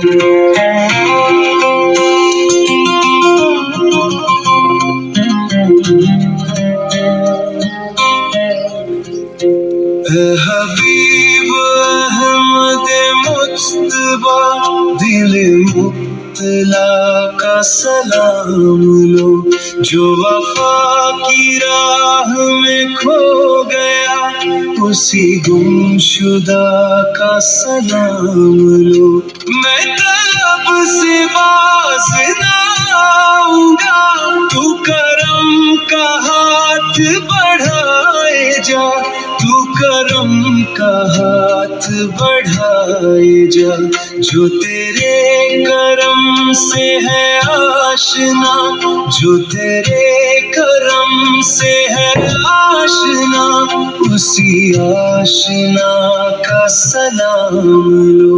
اے حبیب احمد مجتبیٰ دل مبتلا کا سلام لو، جو وفا کی راہ میں کھو گیا اسی گمشدہ کا سلام لو۔ میں طلب سے باز نہ آؤں گا، تو کرم کا ہاتھ بڑھائے جا، تو کرم کا ہاتھ بڑھائے جا، جو تیرے کرم سے ہے آشنا، جو تیرے کرم سے ہے آشنا، اسی آشنا کا سلام لو۔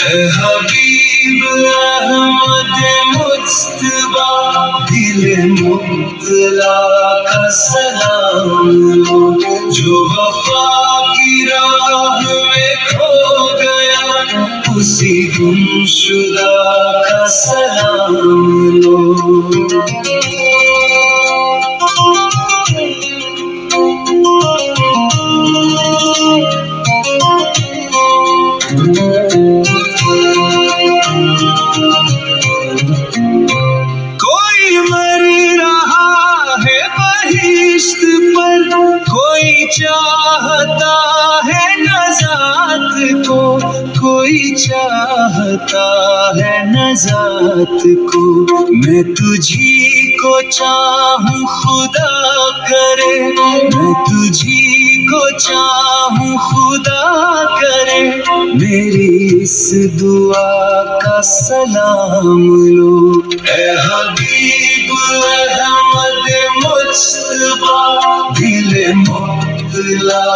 اے حبیب احمد مجتبیٰ دل مبتلا کا سلام لو، جو وفا کی راہ میں کھو گیا اسی گمشدہ کا سلام لو۔ کوئی مر رہا ہے بہشت پر، کوئی چاہتا ہے نجات کو، کوئی چاہتا ہے نجات کو۔ میں تجھی کو چاہوں خدا کرے، میں تجھی کو چاہوں خدا کرے، میری اس دعا کا سلام لو۔ اے حبیب احمد مجتبیٰ دل مبتلا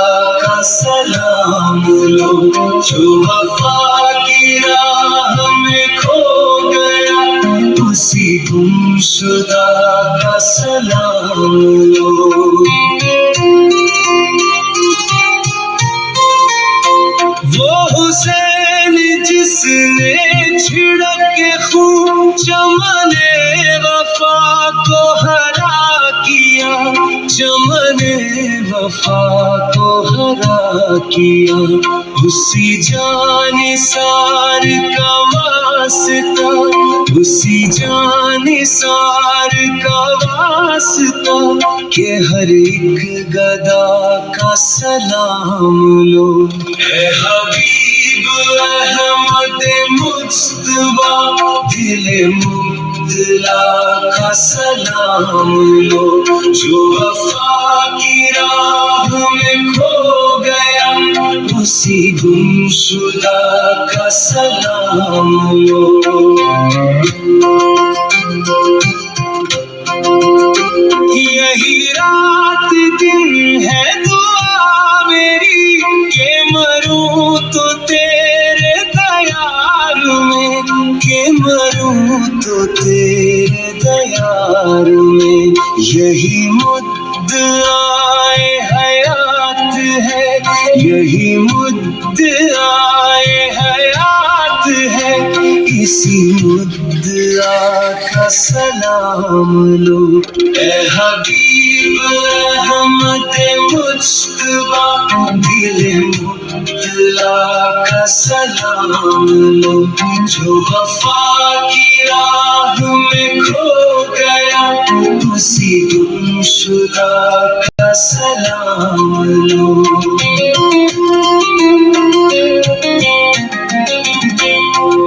کا سلام لو، جو وفا کی راہ میں کھو گیا اسی گمشدہ کا سلام لو۔ وہ حسین جس نے چھڑک کے خون چمن وفا کو ہرا کیا، چمن وفا کو ہرا کیا، اسی جان سار کا واسطہ، اسی جان سار کا واسطہ، کہ ہر ایک گدا کا سلام لو۔ اے حبیب احمد مجتبیٰ دل مبتلا کا سلام لو، جو وفا کی راہ میں کھو گیا اسی گمشدہ کا سلام لو۔ یہی رات دن ہے دعا میری کہ مروں تو تیرے دیار میں، کہ مروں تو تیرے دیار میں۔ یہی مدعائے حیات ہے، یہی مدعائے حیات ہے، اسی مدعا کا سلام لو۔ اے حبیب احمد مجتبیٰ دل مبتلا کا سلام لو، جو وفا کی راہ میں کھو گیا اسی گمشدہ کا سلام لو۔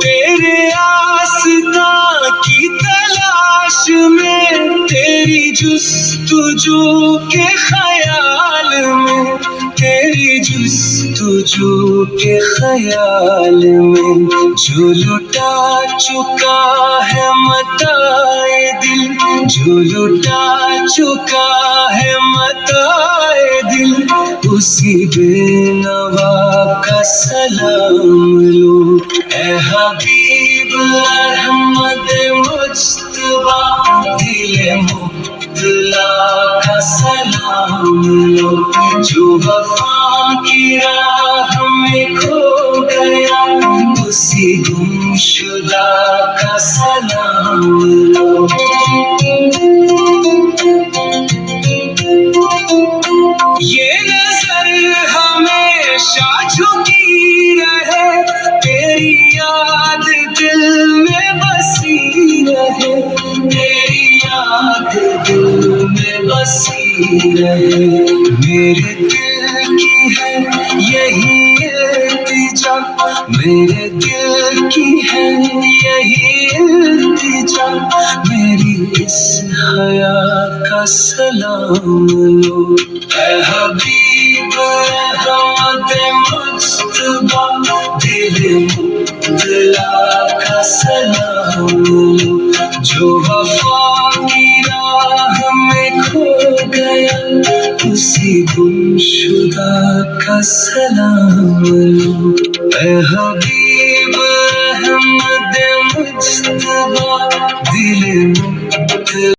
تیرے آسداں کی تلاش میں، تیری جستجو کے خیال میں، تیری جستجو کے خیال میں، جو لٹا چکا ہے متاع دل، جو لٹا چکا ہے متاع دل، اسی بے نوا کا سلام لو۔ اے حبیب احمد مجتبیٰ دل مبتلا کا سلام لو، جو وفا کی راہ میں کھو گیا اسی گمشدہ خدا کا سلام لو. یہ نظر ہمیشہ جھکی رہے، تیری یاد دل میں بسی رہے، تیری یاد دل میں بسی رہے. میرے دل کی ہے یہی التجا، میرے دل کی ہے یہی التجا، میری اس حیات کا سلام لو. اے حبیب رحمت مجتبیٰ، دل مبتلا کا سلام لو. جو وفا کی راہ میں کھو گیا، اسی گمشدہ کا سلام لو. اے حبیب رحمت مجتبیٰ، دل مبتلا